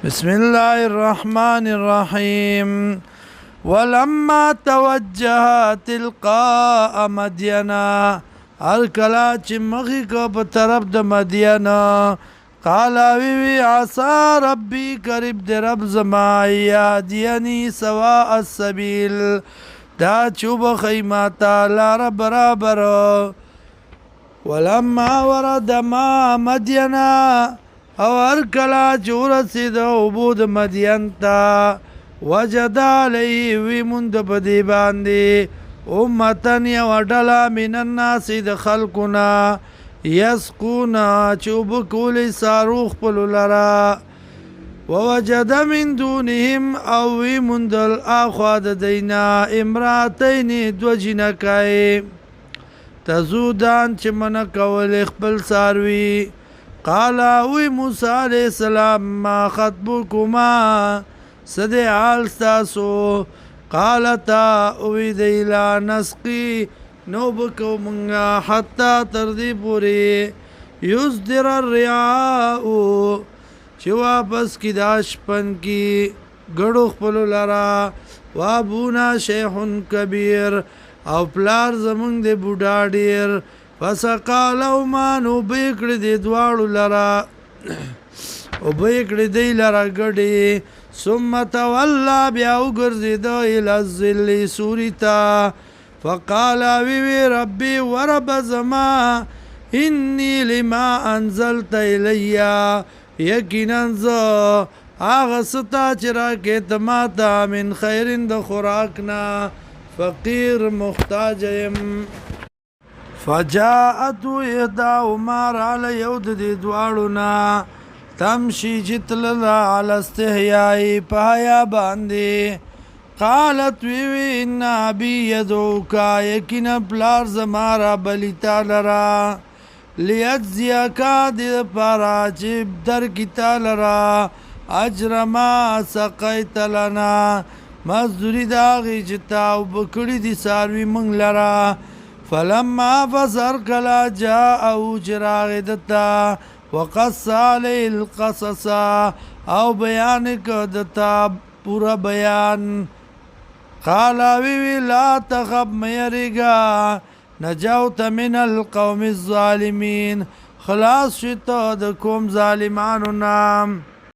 بسم الله الرحمن الرحيم. ولما توجه تلقاء مدينة الكلا چې مخې کو په طرف د مدینه قال وی عسى ربي قریب د رب زما یهدینی سواء السبیل دا چوب خیماتا لار برابر. ولما ورد ما مدینه او هر کلا چې ورسېد اوبو د مدین ته وجد علیه وی موند په دې باندې امتن یوه ډله من الناس د خلقونه یسقونه چې اوبه کولې څارو خپلو لره. ووجد من دونهم او وی موندل اخوا د دینا امراتین دو جنکای تزودان چې منع کول خپل څاروي. قال وی موسی علیہ السلام ما خطبکما سد حال ستاسو؟ قالتا وی دی لا نسقی نو بکو منگا حتی تردی پوری یصدر الرعاء چی واپس کی داشپن کی گڑو خپلو لرا وابونا شیخ کبیر او پلار زمونگ دی بوډا ډیر. فسقا لهما نو بیکړه دی دواړو لرا او بیکړه دی لرا ګډي. ثم تولى بیا وګرځید الى الظل سورتا فقال وی ربي ورب زما اني لما انزلت الي یقینا زه هغه ستا چې راکې ته ماته من خیرن د خوراکنا فقیر محتاج یم. فجاءت احداهما راله یو د دې دواړو نه تمشي چې تلله علی استحیاء په حیا باندې. قالت وی ان ابي يدعوك یقینا پلار زما را بلی تا لرا لیجزیک د پاره چې درکړي تا لرا اجر ما سقیت لنا مزدوری د هغې چې تا اوبه کړي دي څاروي موږ لره. فلما فسر کلا جاءه چې راغی دته وقص علیه القصص او بیان که دتا پورا بیان. قال وی لا تخف میریگا نجوت من القوم الظالمین خلاص شتا د کوم ظالمانو نام.